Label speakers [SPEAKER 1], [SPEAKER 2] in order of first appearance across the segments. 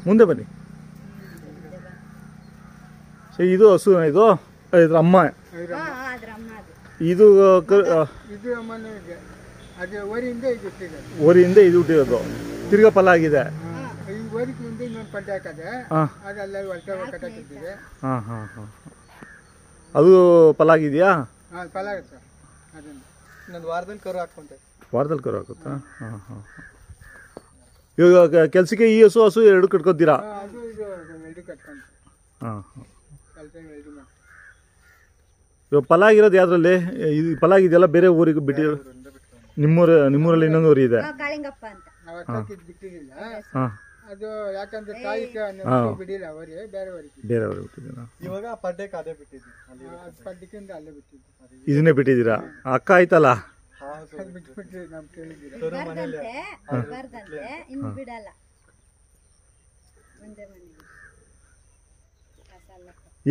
[SPEAKER 1] ಮುಂದೆ ಬನ್ನಿ. ಇದು ಹಸು, ಇದು ಇದ್ರ ಅಮ್ಮ, ಇದು ಓರಿಯಿಂದ ಇದು ಹುಟ್ಟಿರೋದು. ತಿರ್ಗಾ ಫಲ ಆಗಿದೆ. ಹಾಂ ಹಾಂ ಹಾಂ, ಅದು ಫಲ ಆಗಿದೆಯಾ? ವಾರದಲ್ಲಿ ಕರು ಹಾಕುತ್ತಾ? ಹಾಂ ಹಾಂ. ಇವಾಗ ಕೆಲಸಕ್ಕೆ ಈ ಹಸು ಎರಡು ಕಟ್ಕೊತೀರಾ? ಹಾಂ ಹಾಂ. ಇವಾಗ ಫಲ ಆಗಿರೋದು ಯಾವ್ದ್ರಲ್ಲಿ? ಇದು ಫಲ ಆಗಿದೆಯಲ್ಲ, ಬೇರೆ ಊರಿಗೆ ಬಿಟ್ಟಿರೋ? ನಿಮ್ಮೂರಲ್ಲಿ ಇನ್ನೊಂದು ಊರು ಇದೆ. ಹಾಂ,
[SPEAKER 2] ಅದು ಯಾಕಂದ್ರೆ ತಾಯಿ
[SPEAKER 1] ಬೇರೆಯವರು ಬಿಟ್ಟಿದ್ದೀರಾ?
[SPEAKER 2] ಇವಾಗ ಪಡ್ಡೆಕ್ಕೆ ಅದೇ ಬಿಟ್ಟಿದ್ದೀನಿ, ಅಲ್ಲೇ ಬಿಟ್ಟಿದ್ದೀನಿ.
[SPEAKER 1] ಇದನ್ನೇ ಬಿಟ್ಟಿದ್ದೀರಾ? ಅಕ್ಕ ಆಯ್ತಲ್ಲ?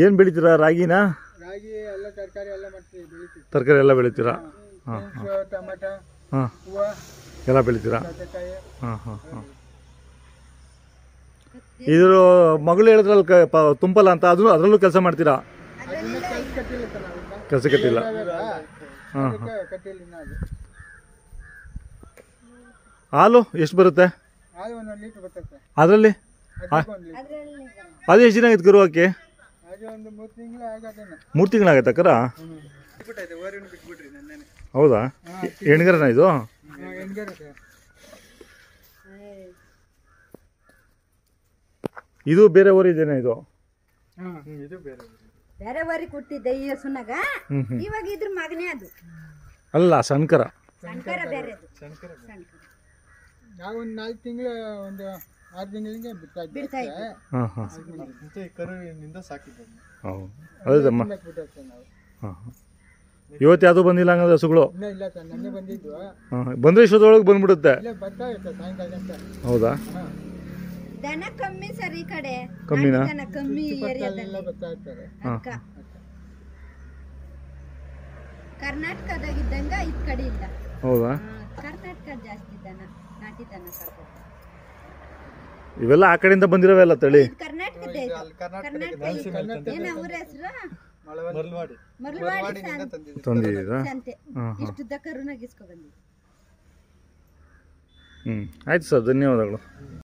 [SPEAKER 1] ಏನ್ ಬೆಳಿತೀರಾ? ರಾಗಿನಾ?
[SPEAKER 2] ರಾಗಿ ಎಲ್ಲ ತರಕಾರಿ ಎಲ್ಲ ಮಾಡ್ತೀವಿ,
[SPEAKER 1] ತರಕಾರಿ ಎಲ್ಲ ಬೆಳಿತೀರಾ?
[SPEAKER 2] ಟೊಮೆಟೊ, ಹೂವು
[SPEAKER 1] ಎಲ್ಲ ಬೆಳಿತೀರಾ? ಹಾಂ ಹಾಂ ಹಾಂ. ಇದ್ರ ಮಗಳು ಹೇಳಿದ್ರಲ್ಲಿ ತುಂಬಲ್ಲ ಅಂತ, ಅದರಲ್ಲೂ ಕೆಲಸ ಮಾಡ್ತೀರಾ? ಕೆಲಸ ಕಟ್ಟಿಲ್ಲ. ಹಾಂ ಹಾಂ. ಹಾಲು ಎಷ್ಟು ಬರುತ್ತೆ ಅದರಲ್ಲಿ? ಅದು ಎಷ್ಟು ದಿನ ಆಯ್ತು ಕರು ಹಾಕಿ? 3 ತಿಂಗಳಾಗೈತಾ ಕರ? ಹೌದಾ? ಹೆಣ್ಗರನ ಇದು? ಇದು ಬೇರೆ ಊರಿದೇನೆ ಇದು?
[SPEAKER 3] ಬೇರೆ ಊರಿಗೆ ಕೊಟ್ಟಿದ್ದೆ ಈ ಹಸುನಾಗ. ಇವಾಗ ಇದ್ರ ಮಗನೇ ಅದು.
[SPEAKER 1] ಅಲ್ಲ, ಶಂಕರ.
[SPEAKER 3] ಶಂಕರ ಬೇರೆ.
[SPEAKER 2] ನಾವು ಒಂದು 4 ತಿಂಗಳು, ಒಂದು 6 ತಿಂಗಳಿಗೆ ಬಿಡ್ತಾ ಇದ್ದೆ.
[SPEAKER 1] ಹಾಂ ಹಾಂ.
[SPEAKER 2] ಕರುವಿನಿಂದ ಸಾಕಿದ್ದೆ.
[SPEAKER 1] ಹೌದು, ಹೌದಮ್ಮ. ಹಾಂ ಹಾಂ. ಇವತ್ತು ಯಾವುದು ಬಂದಿಲ್ಲ ಹಂಗಂದ್ರೆ ಹಸುಗಳು?
[SPEAKER 2] ಇಲ್ಲ ಸರ್, ನೆನ್ನೆ ಬಂದಿದ್ವು.
[SPEAKER 1] ಹಾಂ, ಬಂದರೆ ಇಷ್ಟೊಳಗೆ ಬಂದ್ಬಿಡುತ್ತೆ.
[SPEAKER 2] ಬರ್ತಾ ಇರ್ತದೆ ಸಾಯಂಕಾಲ ಗಂಟೆ.
[SPEAKER 1] ಹೌದಾ?
[SPEAKER 3] ದನ ಕಮ್ಮಿ ಸರ್ ಈ ಕಡೆ.
[SPEAKER 1] ಕಮ್ಮಿನಾ?
[SPEAKER 3] ದನ ಕಮ್ಮಿ ಏರಿಯಾದಲ್ಲಿ
[SPEAKER 2] ಬರ್ತಾ ಇರ್ತಾರೆ.
[SPEAKER 3] ಕರ್ನಾಟಕದಾಗಿದ್ದಂಗ ಈ ಕಡೆ ಇಲ್ಲ.
[SPEAKER 1] ಹೌದಾ?
[SPEAKER 3] ಕರ್ನಾಟಕ ಜಾಸ್ತಿ ದನ, ನಾಟಿ ದನ ಕರ್ಕೊಂಡು.
[SPEAKER 1] ಇವೆಲ್ಲ ಆ ಕಡೆಯಿಂದ ಬಂದಿರೋವೆಲ್ಲ ತಳಿ?
[SPEAKER 3] ಕರ್ನಾಟಕದ ಏನ ಊರ ಹೆಸರು? ಮರಳವಾಡಿ
[SPEAKER 1] ತಂದಿದ್ದೀರಾ?
[SPEAKER 3] ಇಷ್ಟುದ್ದ ಕರುನಾಗಿಸ್ಕೊ ಬಂದಿದ್ದೀವಿ.
[SPEAKER 1] ಆಯ್ತು ಸರ್, ಧನ್ಯವಾದಗಳು.